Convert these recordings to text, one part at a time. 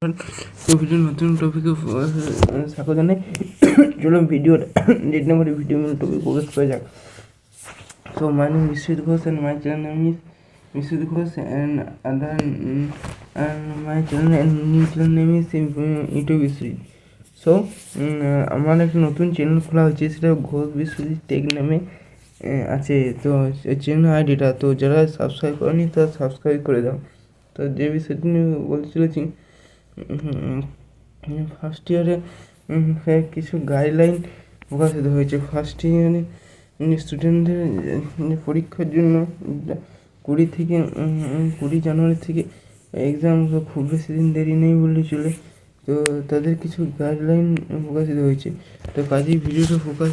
তো ভিডিও নতুন টপিকে স্বাগত জানাই। চলো ভিডিওর date number video topic focus করা যাক। So my name is Vishwit Ghosh and my channel name is Vishwit Ghosh and my channel and new channel name is YouTube Vishwit. So আমার একটা নতুন চ্যানেল খোলা হয়েছে, সেটা ঘোষ বিশ্বজিৎ টেক নামে আছে। তো চ্যানেল আইডিটা তো যারা সাবস্ক্রাইব করেনি তারা সাবস্ক্রাইব করে দাও। তো যে বিষয়টি নিয়ে বলতে চলেছি, ফার্স্ট ইয়ারে কিছু গাইডলাইন প্রকাশিত হয়েছে। ফার্স্ট ইয়ারে স্টুডেন্টদের পরীক্ষার জন্য 20 জানুয়ারি থেকে এক্সাম, খুব বেশি দিন দেরি নেই বললে চলে। তো তাদের কিছু গাইডলাইন প্রকাশিত হয়েছে। তো কাজেই ভিডিওটা ফোকাস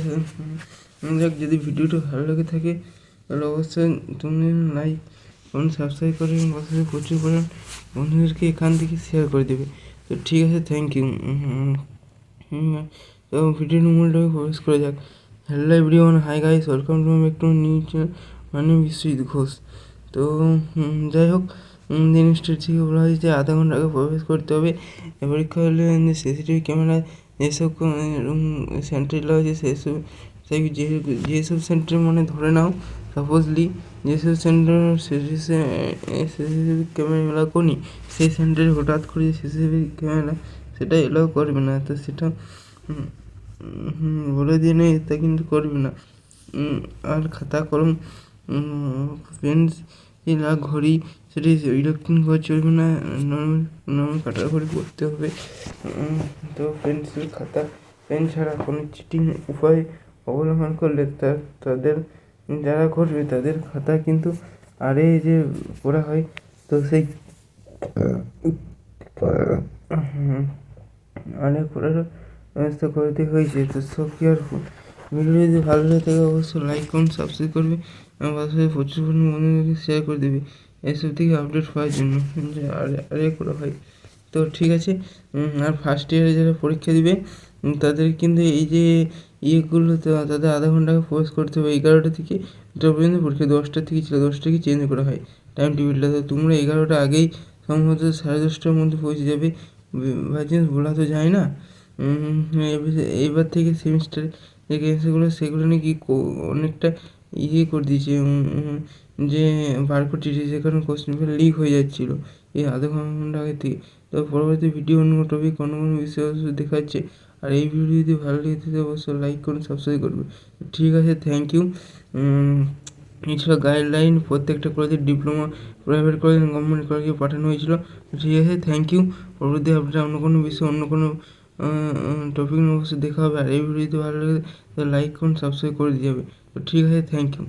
যাক। যদি ভিডিওটা ভালো লেগে থাকে তাহলে অবশ্যই তুমি লাইক এবং সাবস্ক্রাইব করে এবং প্রচুর পরিমাণ বন্ধুদেরকে এখান থেকে শেয়ার করে দেবে। তো ঠিক আছে, থ্যাংক ইউ। তো ভিডিওর মূলটাকে প্রবেশ করে যাক। Hello everyone, hi guys, welcome to my back to new channel. My name Biswajit Ghosh. তো যাই হোক, জিনিসটা ঠিক বলা হয়েছে আধা ঘন্টা আগে প্রবেশ করতে হবে। পরীক্ষা হলে সিসিটিভি ক্যামেরা যেসব সেন্টার হয়েছে সেসব যেসব সেন্টার মানে ধরে নাও সাপোজলি যেসব সেন্টার সিসিটিভি ক্যামেরা এলাও করি, সেই সেন্টারে হঠাৎ করে সিসিটিভি ক্যামেরা সেটা এলাও করবে না। তো সেটা বলে দিয়ে নেই, তা কিন্তু করবে না। আর খাতা কলম পেন্সিল আর ঘড়ি সেটি ইলেকট্রনিক ঘর চলবে না, নর্মাল কাটার ঘড়ি পড়তে হবে। তো পেন্সিল খাতা পেন ছাড়া কোনো চিটিং উপায় অবলম্বন করলে তাদের যারা করবে তাদের খাতা কিন্তু আরে যে পড়া হয়, তো সেই অনেক পড়ার ব্যবস্থা করতে হয়েছে। তো সব কেয়ারফুল। ভিডিও যদি ভালো লাগে থাকে অবশ্যই লাইক করুন, সাবস্ক্রাইব করবে এবং পাশাপাশি প্রচুর পরিমাণে বন্ধুদেরকে শেয়ার করে দেবে এসব থেকে আপডেট পাওয়ার জন্য, যে আরে করা হয়। তো ঠিক আছে। আর ফার্স্ট ইয়ারে যারা পরীক্ষা দিবে তাদের কিন্তু এই যে ইয়েগুলো তো তাদের আধা ঘন্টা আগে প্রবেশ করতে হবে। 11টা থেকে 2টা পর্যন্ত পরীক্ষা 10টা থেকে ছিল, 10টা থেকে চেঞ্জ করা হয় টাইম টেবিলটা। তো তোমরা 11টা আগেই সম্ভবত 10:30টার মধ্যে পৌঁছে যাবে। বাই চান্স বলা তো যায় না। এবার থেকে সেমিস্টারে যে কেসগুলো সেগুলো নাকি অনেকটা ইয়ে করে দিয়েছে, যে বার করে দিয়েছে, কারণ কোশ্চেন পেপার লিক হয়ে যাচ্ছিলো এই আধা ঘন্টা আগে থেকে। তো পরবর্তী ভিডিও অন্য টপিক অন্য কোনো বিষয় দেখাচ্ছে। আর এই ভিডিও যদি ভালো লেগে থাকে অবশ্যই লাইক করুন, সাবস্ক্রাইব করবে। ঠিক আছে, থ্যাংক ইউ। এছাড়া গাইডলাইন প্রত্যেকটা কলেজের ডিপ্লোমা, প্রাইভেট কলেজ, গভর্নমেন্ট কলেজে পাঠানো হয়েছিল। ঠিক আছে, থ্যাংক ইউ। পরবর্তী আপডেট অন্য কোনো বিষয় অন্য কোনো টপিক নিয়ে অবশ্যই দেখা হবে। আর এই ভিডিও যদি ভালো লাগে তাহলে লাইক করুন, সাবস্ক্রাইব করে দিয়ে যাবে। তো ঠিক আছে, thank you.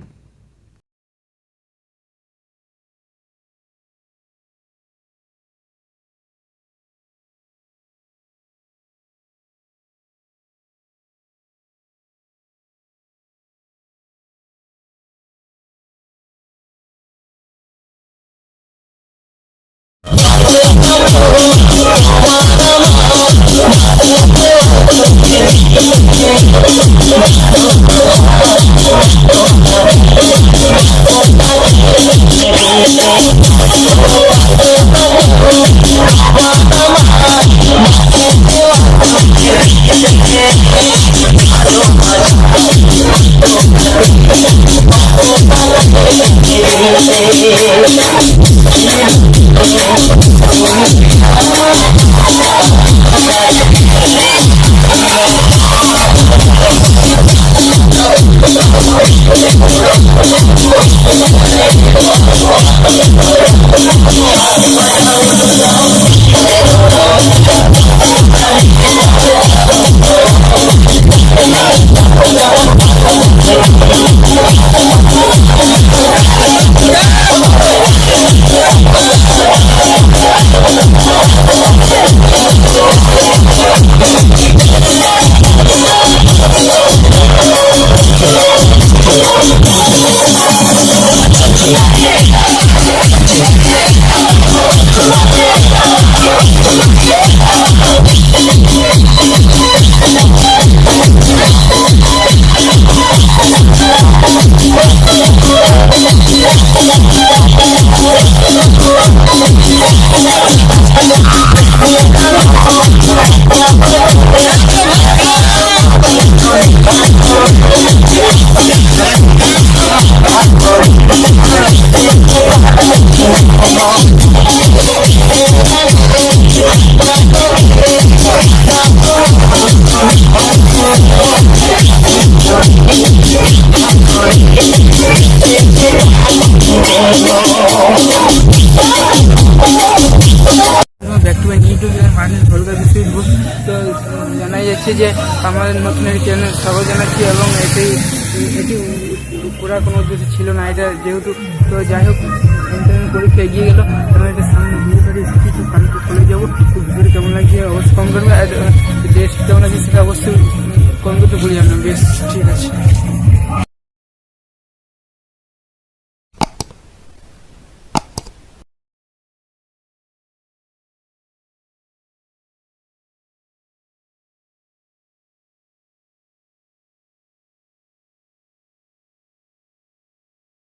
YouTube channel Martin Sarkar Facebook. তো জানাই যাচ্ছে যে আমাদের নতুন একটি চ্যানেল স্বাগত জানাচ্ছি, এবং এটি করার কোনো উদ্দেশ্য ছিল না এটা, যেহেতু তো যাই হোক ইন্টারনেট পরীক্ষা এগিয়ে গেলো এবং এটা সামনে ভিডিওটা এসেছি, তো কালকে চলে যাবো। তো ভিডিওটা কেমন লাগছে অবশ্যই কমেন্ট করবে, আর ড্রেস কেমন লাগছে সেটা অবশ্যই কমেন্ট করতে ভুলে যাবেন। বেশ, ঠিক আছে।